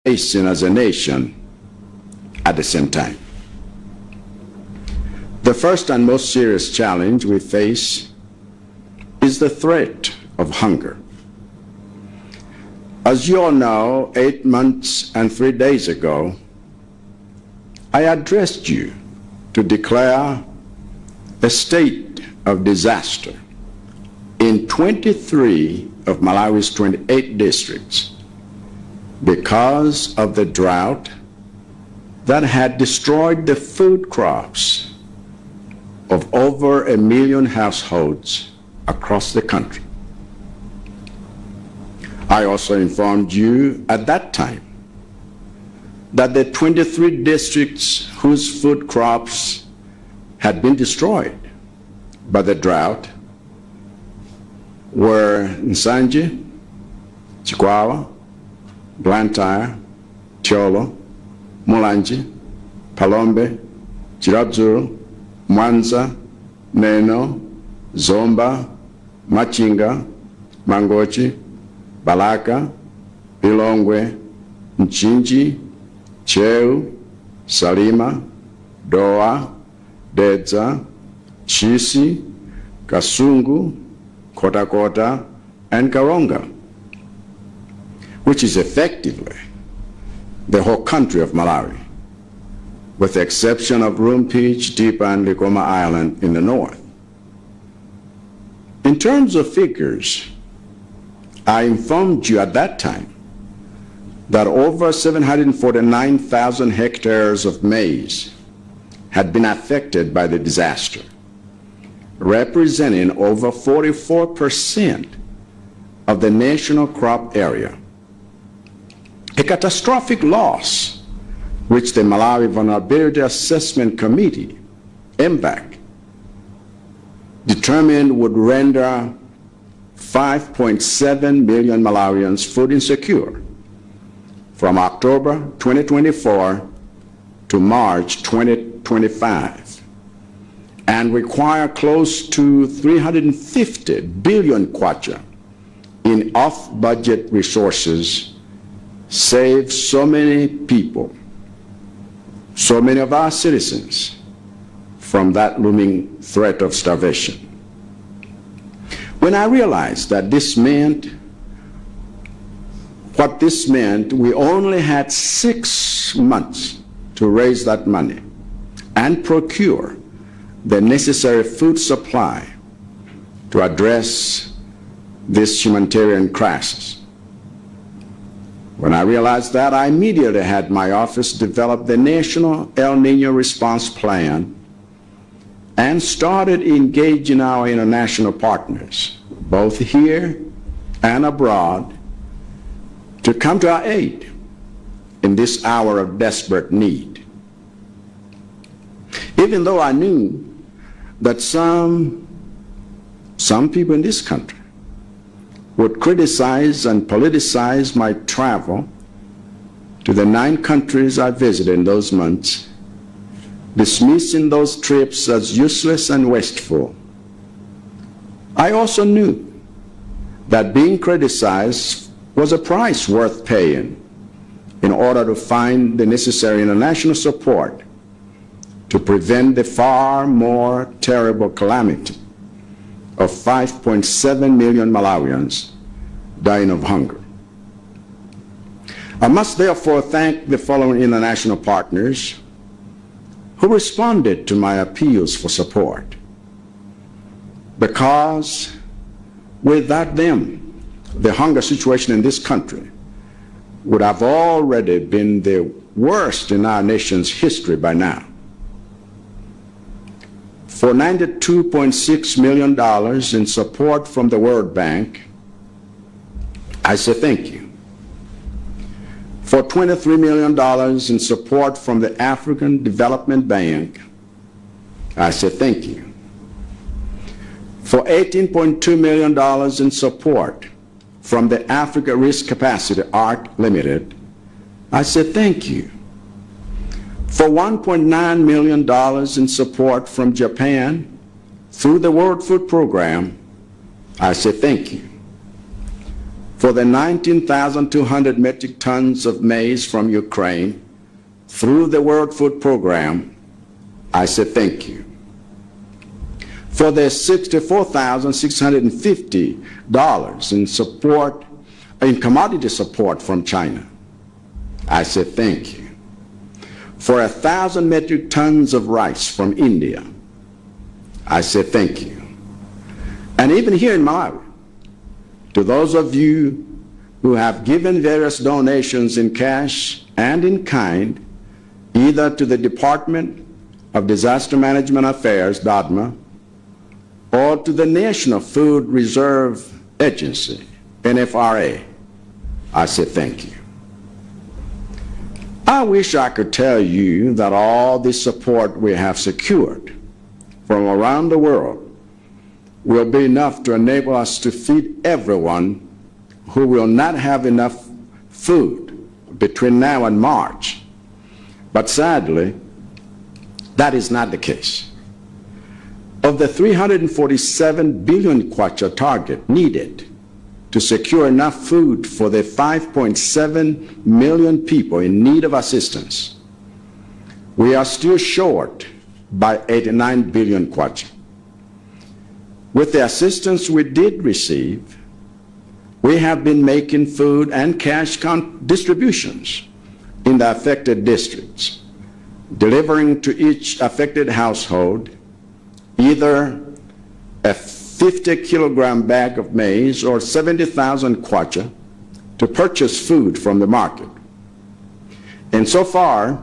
facing as a nation at the same time. The first and most serious challenge we face is the threat of hunger. As you all know, 8 months and 3 days ago, I addressed you to declare a state of disaster in 23 of Malawi's 28 districts because of the drought that had destroyed the food crops of over 1 million households across the country. I also informed you at that time that the 23 districts whose food crops had been destroyed by the drought were Nsanje, Chikwawa, Blantyre, Tiolo, Mulanje, Palombe, Chiradzulu, Mwanza, Neno, Zomba, Machinga, Mangochi, Balaka, Bilongwe, Mchinji, Cheu, Salima, Doa, Dedza, Chisi, Kasungu, Kota, and Karonga, which is effectively the whole country of Malawi, with the exception of Rumpich, Dipa, and Likoma Island in the north. In terms of figures, I informed you at that time that over 749,000 hectares of maize had been affected by the disaster, representing over 44% of the national crop area. A catastrophic loss which the Malawi Vulnerability Assessment Committee, MVAC, determined would render 5.7 million Malawians food insecure from October 2024 to March 2025, and require close to 350 billion kwacha in off-budget resources, save so many people, so many of our citizens, from that looming threat of starvation. When I realized that what this meant, we only had 6 months to raise that money and procure the necessary food supply to address this humanitarian crisis. When I realized that, I immediately had my office develop the National El Niño Response Plan and started engaging our international partners, both here and abroad, to come to our aid in this hour of desperate need. Even though I knew that some people in this country would criticize and politicize my travel to the 9 countries I visited in those months, dismissing those trips as useless and wasteful, I also knew that being criticized was a price worth paying in order to find the necessary international support to prevent the far more terrible calamity of 5.7 million Malawians dying of hunger. I must therefore thank the following international partners who responded to my appeals for support, because without them, the hunger situation in this country would have already been the worst in our nation's history by now. For $92.6 million in support from the World Bank, I say thank you. For $23 million in support from the African Development Bank, I say thank you. For $18.2 million in support from the Africa Risk Capacity ARC Limited, I say thank you. For $1.9 million in support from Japan through the World Food Program, I say thank you. for the 19,200 metric tons of maize from Ukraine through the World Food Program, I say thank you. For the $64,650 in support, in commodity support from China, I say thank you. For 1,000 metric tons of rice from India, I say thank you. And even here in Malawi, to those of you who have given various donations in cash and in kind, either to the Department of Disaster Management Affairs, DODMA, or to the National Food Reserve Agency, NFRA, I say thank you. I wish I could tell you that all the support we have secured from around the world will be enough to enable us to feed everyone who will not have enough food between now and March. But sadly, that is not the case. Of the 347 billion kwacha target needed to secure enough food for the 5.7 million people in need of assistance, we are still short by 89 billion kwacha. With the assistance we did receive, we have been making food and cash distributions in the affected districts, delivering to each affected household either a 50-kilogram bag of maize or 70,000 kwacha to purchase food from the market. And so far,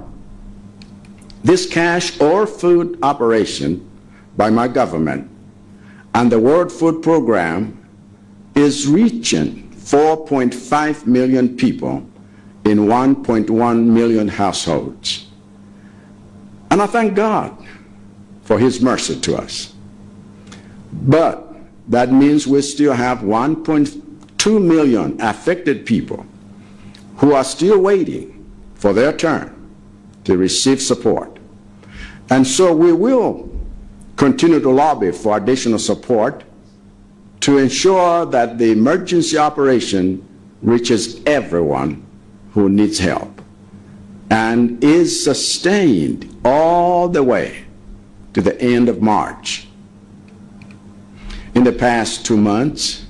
this cash or food operation by my government and the World Food Program is reaching 4.5 million people in 1.1 million households. And I thank God for His mercy to us. But that means we still have 1.2 million affected people who are still waiting for their turn to receive support. And so we will continue to lobby for additional support to ensure that the emergency operation reaches everyone who needs help and is sustained all the way to the end of March. In the past 2 months,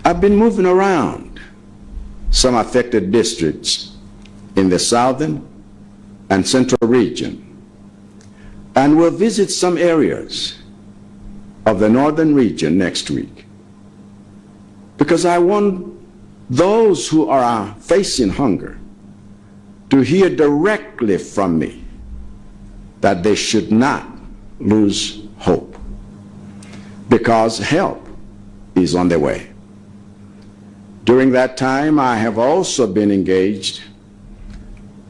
I've been moving around some affected districts in the southern and central region, and will visit some areas of the northern region next week, because I want those who are facing hunger to hear directly from me that they should not lose hope, because help is on the way. During that time, I have also been engaged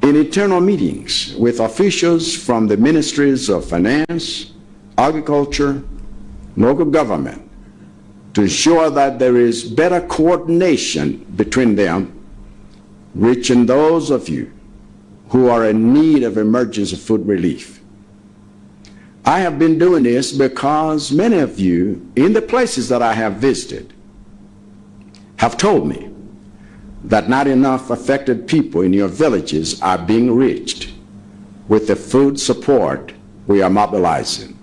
in internal meetings with officials from the ministries of finance, agriculture, local government, to ensure that there is better coordination between them, reaching those of you who are in need of emergency food relief. I have been doing this because many of you in the places that I have visited have told me that not enough affected people in your villages are being reached with the food support we are mobilizing.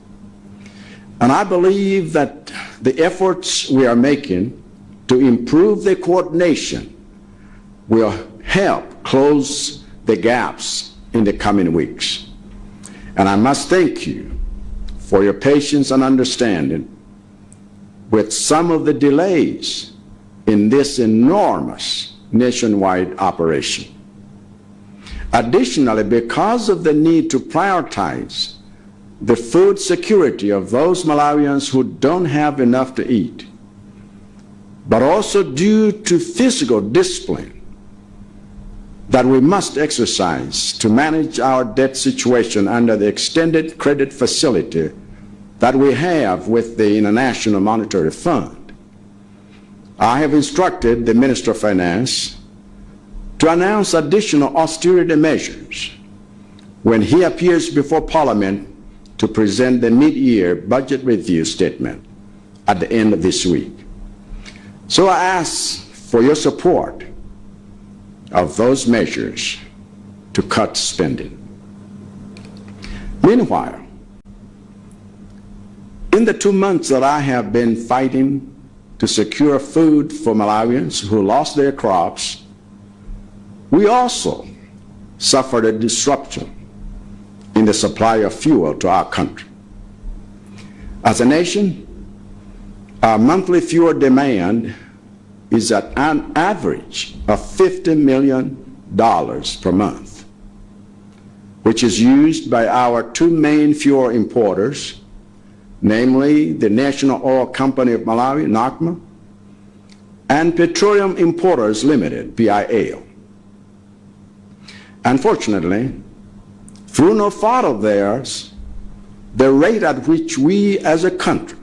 And I believe that the efforts we are making to improve the coordination will help close the gaps in the coming weeks. And I must thank you for your patience and understanding with some of the delays in this enormous nationwide operation. Additionally, because of the need to prioritize the food security of those Malawians who don't have enough to eat, but also due to physical discipline that we must exercise to manage our debt situation under the extended credit facility that we have with the International Monetary Fund, I have instructed the Minister of Finance to announce additional austerity measures when he appears before Parliament to present the mid-year budget review statement at the end of this week. So I ask for your support of those measures to cut spending. Meanwhile, in the 2 months that I have been fighting to secure food for Malawians who lost their crops, we also suffered a disruption in the supply of fuel to our country. As a nation, our monthly fuel demand is at an average of $50 million per month, which is used by our two main fuel importers, namely the National Oil Company of Malawi, NOCMA, and Petroleum Importers Limited, PIL. Unfortunately, through no fault of theirs, the rate at which we as a country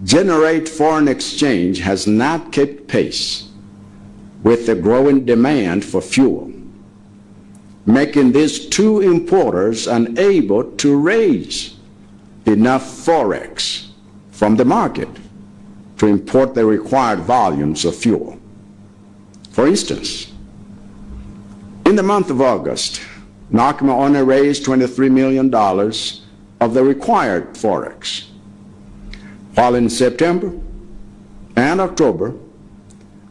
generate foreign exchange has not kept pace with the growing demand for fuel, making these two importers unable to raise enough forex from the market to import the required volumes of fuel. For instance, in the month of August, NOCMA only raised $23 million of the required forex, while in September and October,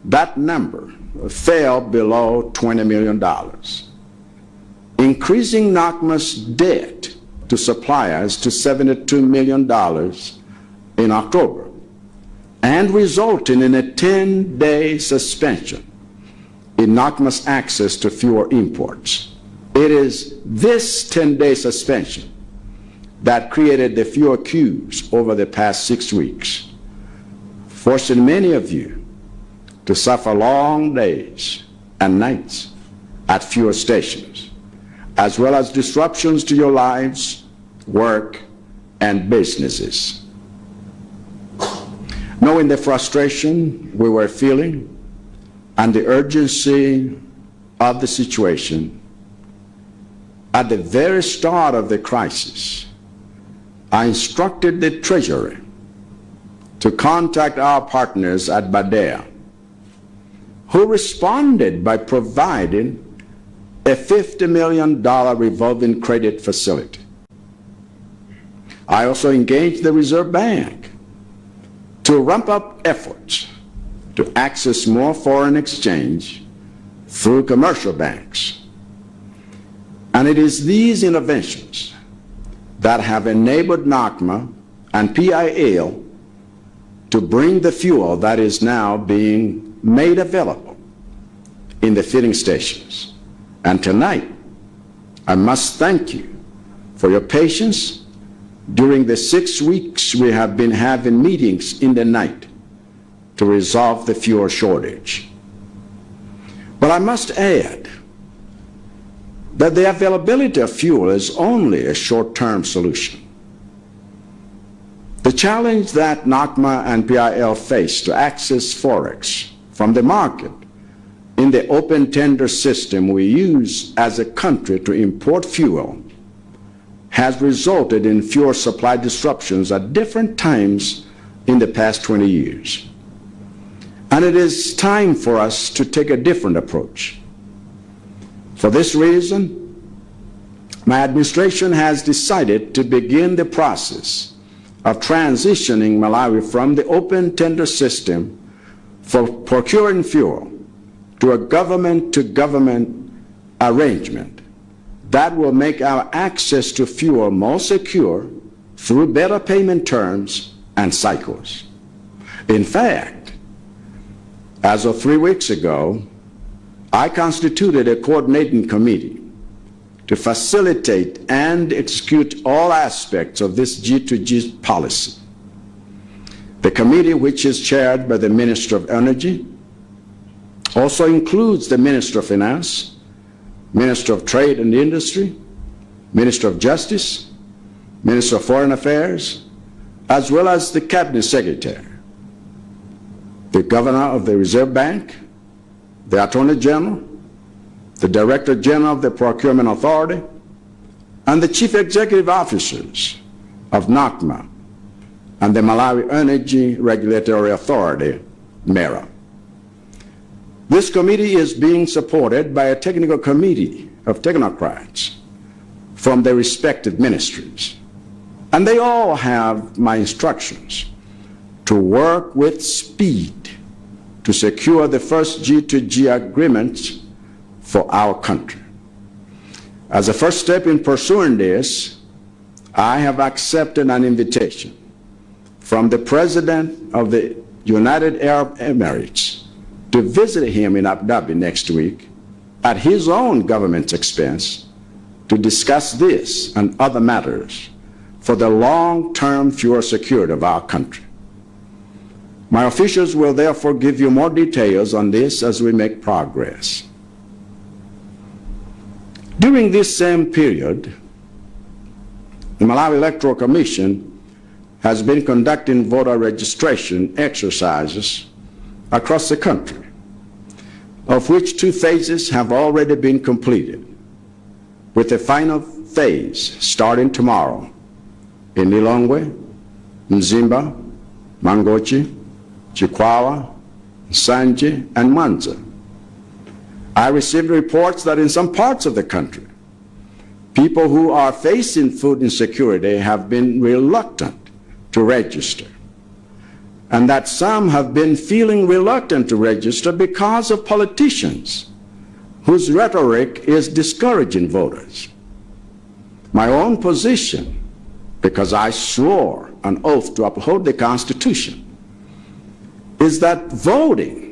that number fell below $20 million, increasing NOCMA's debt to suppliers to $72 million in October, and resulting in a 10-day suspension in NOCMA's access to fuel imports. It is this 10-day suspension that created the fuel queues over the past 6 weeks, forcing many of you to suffer long days and nights at fuel stations, as well as disruptions to your lives, work, and businesses. Knowing the frustration we were feeling and the urgency of the situation, at the very start of the crisis, I instructed the Treasury to contact our partners at Badea, who responded by providing a $50 million revolving credit facility. I also engaged the Reserve Bank to ramp up efforts to access more foreign exchange through commercial banks. And it is these interventions that have enabled NOCMA and PIL to bring the fuel that is now being made available in the filling stations. And tonight, I must thank you for your patience during the 6 weeks we have been having meetings in the night to resolve the fuel shortage. But I must add that the availability of fuel is only a short-term solution. The challenge that NOCMA and PIL face to access forex from the market in the open tender system we use as a country to import fuel has resulted in fuel supply disruptions at different times in the past 20 years. And it is time for us to take a different approach. For this reason, my administration has decided to begin the process of transitioning Malawi from the open tender system for procuring fuel to a government-to-government arrangement that will make our access to fuel more secure through better payment terms and cycles. In fact, as of 3 weeks ago, I constituted a coordinating committee to facilitate and execute all aspects of this G2G policy. The committee, which is chaired by the Minister of Energy, also includes the Minister of Finance, Minister of Trade and Industry, Minister of Justice, Minister of Foreign Affairs, as well as the Cabinet Secretary, the Governor of the Reserve Bank, the Attorney General, the Director General of the Procurement Authority, and the Chief Executive Officers of NOCMA and the Malawi Energy Regulatory Authority, Mera. This committee is being supported by a technical committee of technocrats from their respective ministries. And they all have my instructions to work with speed to secure the first G2G agreement for our country. As a first step in pursuing this, I have accepted an invitation from the President of the United Arab Emirates to visit him in Abu Dhabi next week at his own government's expense to discuss this and other matters for the long-term fuel security of our country. My officials will therefore give you more details on this as we make progress. During this same period, the Malawi Electoral Commission has been conducting voter registration exercises across the country, of which 2 phases have already been completed, with the final phase starting tomorrow in Lilongwe, Mzimba, Mangochi, Chikwawa, Sanje, and Mwanza. I received reports that in some parts of the country, people who are facing food insecurity have been reluctant to register, and that some have been feeling reluctant to register because of politicians whose rhetoric is discouraging voters. My own position, because I swore an oath to uphold the Constitution, is that voting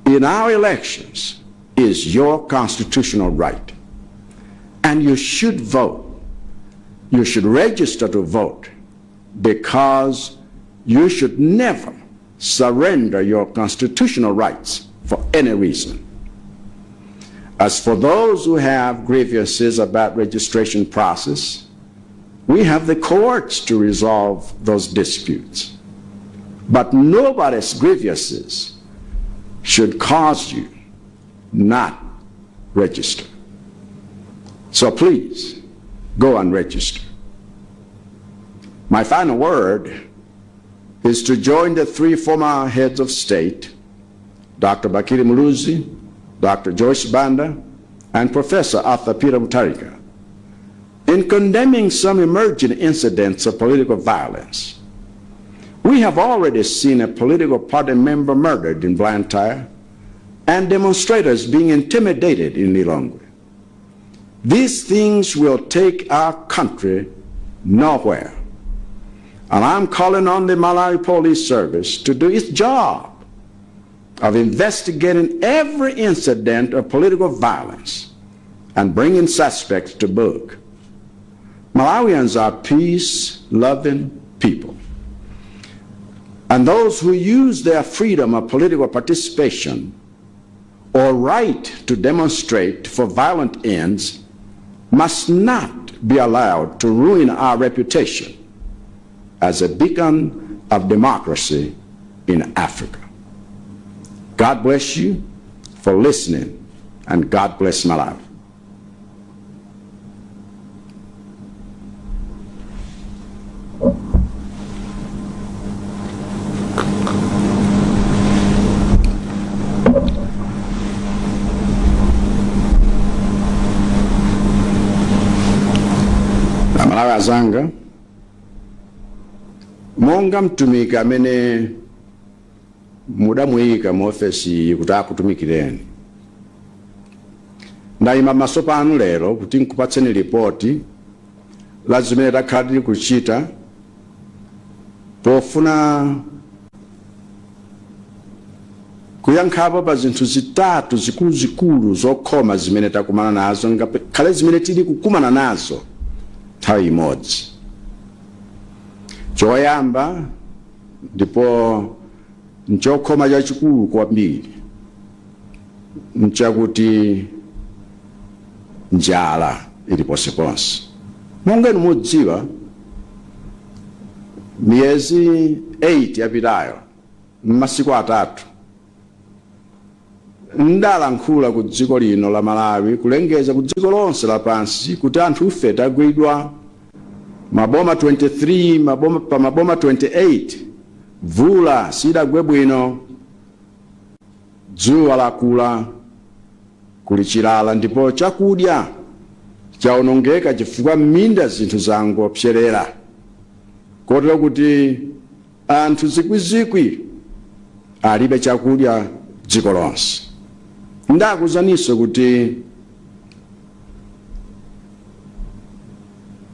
in our elections is your constitutional right. And you should vote. You should register to vote, because you should never surrender your constitutional rights for any reason. As for those who have grievances about registration process, we have the courts to resolve those disputes. But nobody's grievances should cause you not register. So please, go and register. My final word is to join the 3 former heads of state, Dr. Bakiri Muluzi, Dr. Joyce Banda, and Professor Arthur Peter Mutharika, in condemning some emerging incidents of political violence. We have already seen a political party member murdered in Blantyre and demonstrators being intimidated in Lilongwe. These things will take our country nowhere. And I'm calling on the Malawi Police Service to do its job of investigating every incident of political violence and bringing suspects to book. Malawians are peace-loving people. And those who use their freedom of political participation or right to demonstrate for violent ends must not be allowed to ruin our reputation as a beacon of democracy in Africa. God bless you for listening, and God bless Malawi. Malawi azanga, monga mtumiki amene mudamuyika mu ofesi kuti akutumikireni. Ndayima pamaso panu lero kuti nkupatseni ripoti la zimene takhala tili kuchita pofuna kuyankhapo pa zinthu zitatu zikuluzikulu zokhoma zimene takumana nazo, ngakhale zimene tili kukumana nazo nthawi imodzi. Choyamba ndipo nchokhoma chachikulu kwambiri nchakuti njala ili ponseponse. Monga mudziwa, miyezi 8 yapitayo, m'masiku 3, ndalankhula ku dziko lino la Malawi kulengeza ku dziko lonse lapansi kuti anthu ife tagwidwa maboma 23, maboma 28 vula sidagwe bwino, dzuwa lakula, kuli chilala, ndipo chakudya chaonongeka chifukwa m'minda zinthu zangopserera, kotero kuti anthu zikwizikwi alibe chakudya dziko lonse. Ndakuzaninso kuti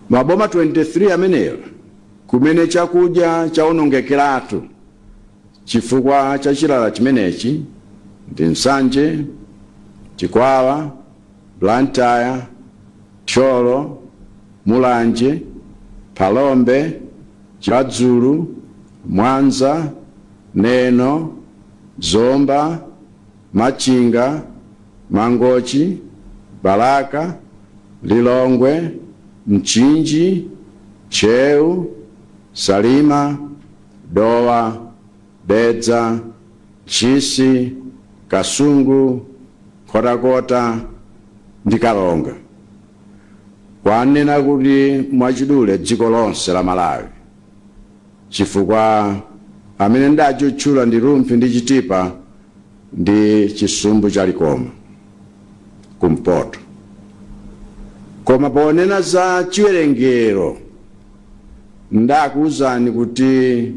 maboma 23 ameneyo kumene chakudya chaonongekeratu chifukwa cha chilala chimenechi ndi Nsanje, Chikwawa, Blantyre, Tcholo, Mulanje, Palombe, Chiladzulu, Mwanza, Neno, Zomba, Machinga, Mangochi, Balaka, Lilongwe, Mchinji, Cheu, Salima, Dowa, Dedza, Chisi, Kasungu, Kotakota ndi Kalonga. Kwanena kuti mwachidule dziko lonse la Malawi, chifukwa amene ndachutchula ndi Lumphi ndi Chitipa ndi Chisumbu cha Likoma kumpoto. Koma ponena za chiwerengero ndakuwuzani kuti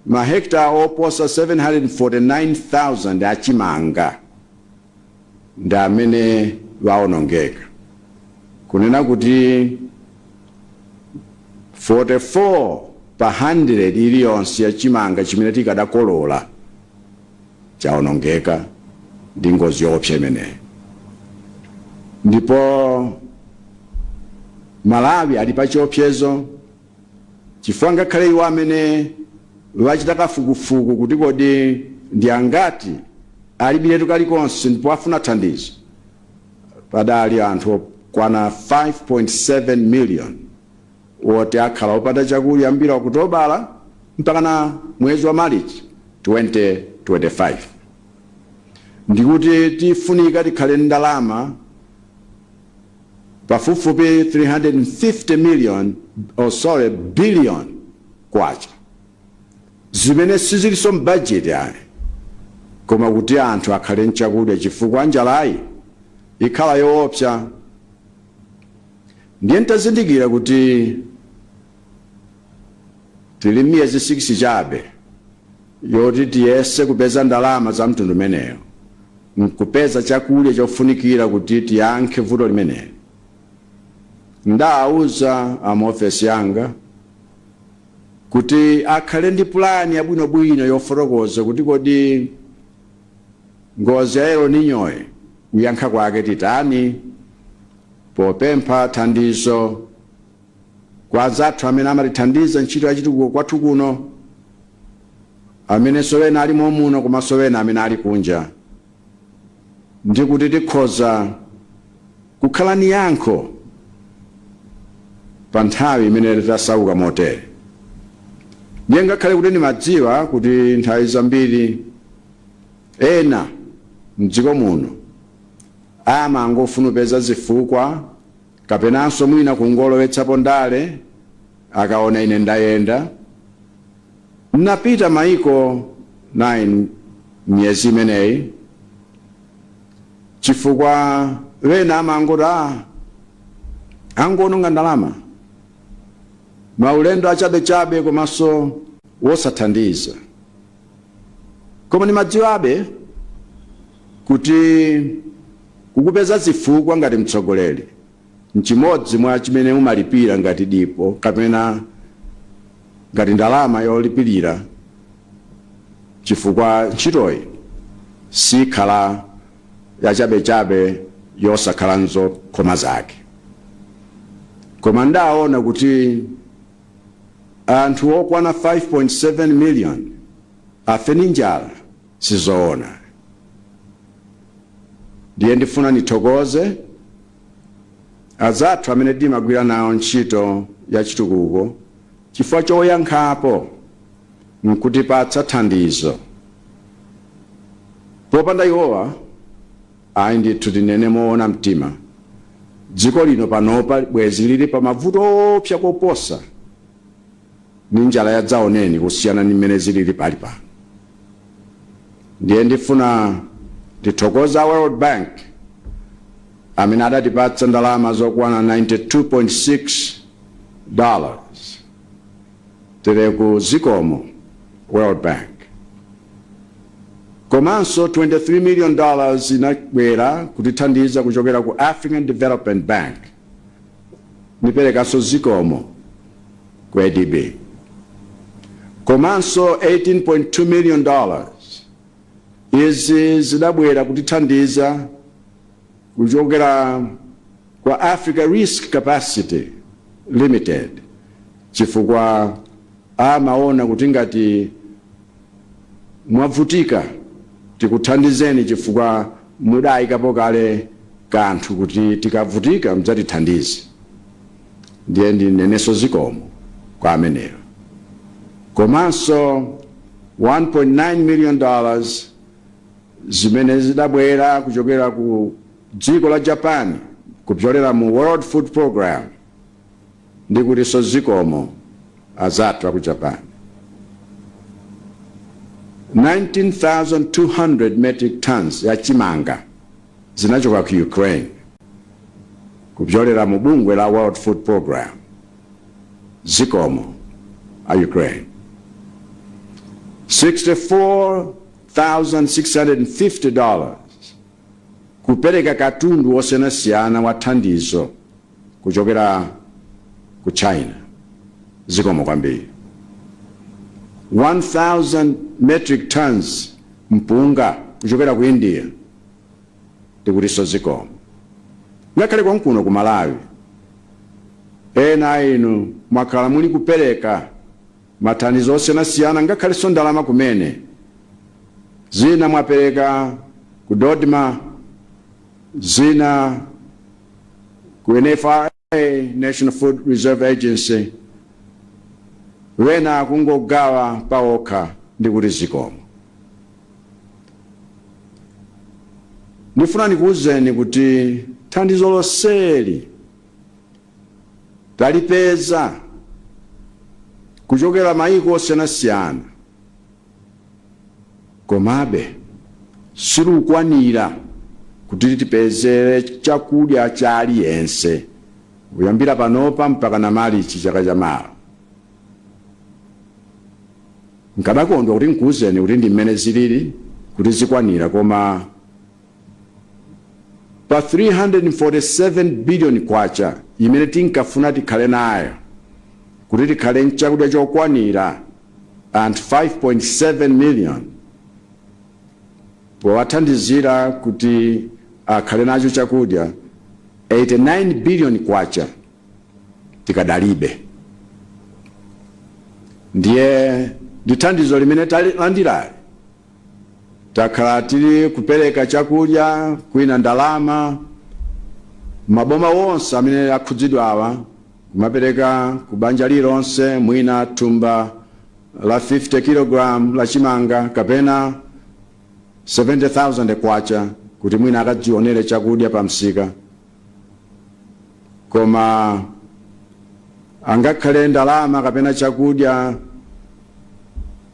mahekta oposa 749,000 achimanga ndi amene waonongeka, kunena kuti 44 pa 100 iliyonse ya chimanga chimene tikadakolola chaonongeka ndi ngozi yoopsa imeneyi. Ndipo Malawi ali pa chiopsezo chifukwa ngakhale iwo amene wachita kafukufuku kuti kodi ndi angati alibiletu kalikonse ndipo afuna thandizo, padali anthu kwana 5.7 million wote akhala opata chakudya mbira Okutobala mpaka na mwezi wa Marichi 2025. Ndikuti tifunika tikhale ndalama pafupifupi 350 billion kwacha, zimene siziliso mbudget yayi, koma kuti anthu akhale nchakudya chifukwa njalayi ikhala yoopsa. Ndiye ntazindikira kuti tili miyezi 6 chabe yoti tiyese kupeza ndalama za mtundu meneyo, nkupeza chakudya chofunikira kuti tiyankhe vuto limeneyo. Ndawuza amaofesi yanga kuti akhale ndi plani yabwinobwino yofotokoza kuti kodi ngozi ya El Niño uyankha kwake titani, popempha thandizo kwa azathu amene amatithandiza ntchito yachitukuko kwathu kuno, amene sowena ali momuno koma sowena amene ali kunja, ndi kuti tikhoza kukhala ni yankho pa nthawi imene tasauka motere. Ndiye ngakhale kuti ndimadziwa kuti nthawi zambiri ena mdziko muno amangofuna kupeza zifukwa kapenanso mwina kungolowetsapo ndale akaona ine ndayenda. Napita maiko 9 myezi imeneyi chifukwa wena amangoti angononga ndalama, maulendo achabechabe komanso wosathandiza. Koma ndimadziwabe kuti kukupeza zifukwa ngati mtsogoleri nchimodzi mwa chimene mumalipira ngati dipo kapena ngati ndalama yolipirira, chifukwa ntchitoyi sikhala yachabechabe yosakhala nzokhoma zake. Koma ndaona kuti anthu okwana 5.7 million afe ndi njala sizoona. Ndiye ndifuna nithokoze azathu amene timagwira nawo ntchito ya chitukuko chifukwa choyankhapo nkutipatsa thandizo. Popanda iwowa ayi ndithu tinene moona mtima, dziko lino panopa bwezi lili pa mavuto opsa koposa ni njala ya dzaoneni kusiyana ni mmene zilili pali pano. Ndiye ndifuna ndithokoza World Bank amene adatipatsa ndalama zokwana $92.6 tere ku zikomo World Bank. Komanso $23 million inabwera kutithandiza kuchokera ku African Development Bank, niperekanso zikomo ku ADB. Komanso $18.2 million izi zidabwera kutithandiza kuchokera kwa Africa Risk Capacity Limited, chifukwa amaona kuti ngati mwavutika tikuthandizeni chifukwa mudayikapo kale kanthu kuti tikavutika mdzatithandize. Ndiye ndinenenso zikomo kwa ameneyo. Komanso $1.9 million zimene zidabwera kuchokera ku dziko la Japan kupyolera mu World Food Program, ndikutinso zikomo azathu ku Japan. 19,200 metric tons ya chimanga zinachoka ku Ukraine kupyolera mu bungwe la World Food Program, zikomo a Ukraine. $64,650 kupereka katundu wosiyanasiyana wa thandizo kuchokera ku China, zikomo kwambiri. 1,000 metric tons mpunga kuchokera ku India, ndikutinso zikomo. Ngakhale konkuno ku Malawi ena inu mwakhala muli kupereka mathandizo osiyanasiyana ngakhalenso ndalama kumene. Zina mwapereka ku Dodma, zina ku NFRA, National Food Reserve Agency, wena kungogawa paokha, ndikuti zikomo. Ndifuna ndikuwuzeni kuti thandizo lonseli talipeza kuchokera mayiko osiyanasiyana, komabe silukwanira kuti tipezere chakudya cha aliyense kuyambira panopa mpaka na Marichi chaka chamawa. Nkadakondwa kuti nkuwuzeni kuti ndi mmene zilili kuti zikwanira, koma pa 347 billion kwacha imene tinkafuna tikhale nayo kuti tikhale chakudya chokwanira anthu 5.7 million, powathandizira kuti akhale nacho chakudya 89 billion kwacha tikadalibe. Ndiye ndithandizo limene talandira takhala tili kupereka chakudya kwina ndalama maboma wonse amene akhudzidwa awa, kumapereka kubanja lilonse mwina thumba la 50 kg la chimanga kapena 70,000 kwacha kuti mwina akadzionere chakudya pa msika. Koma angakhale ndalama kapena chakudya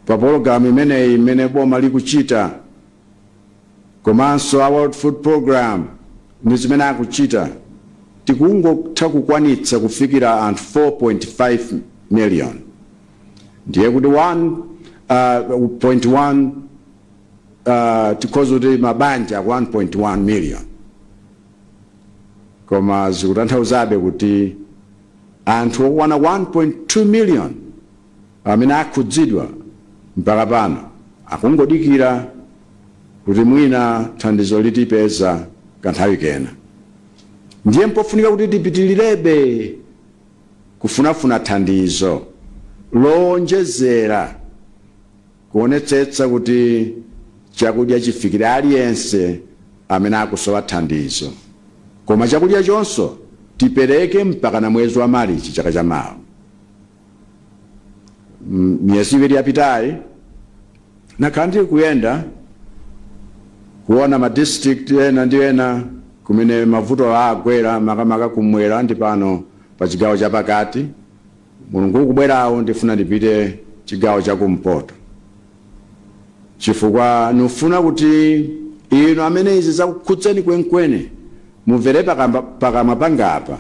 pa pologalamu imeneyi imene boma likuchita, komanso a World Food Program ndi zimene akuchita, tikungotha kukwanitsa kufikira anthu 4.5 million. Ndiye kuti 1.1 tikhoza kuti mabanja 1.1 million, koma zikutanthauzabe kuti anthu okwana 1.2 million amene akhudzidwa mpaka pano akungodikira kuti mwina thandizo litipeza kanthawi kena. Ndiye mpofunika kuti tipitilirebe kufunafuna thandizo lonjezera kuonetsetsa kuti chakudya chifikire aliyense amene akusowa thandizo, koma chakudya chonso tipereke mpaka na mwezi wa Marichi chaka chamawa. Miyezi iwiri yapitayi nakhala ndili kuyenda kuona ma district ena ndi ena kumene mavuto agwera makamaka kumwera ndi pano pa chigawo chapakati mulungu kubwerawo ndifuna ndipite chigawo chakumpoto chifukwa nufuna kuti ino amene izi zakukhudzeni kwenkweni mumvere pakamwa pangapa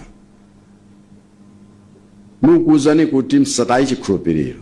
mukuwuzani kuti msataye chikhulupiriro.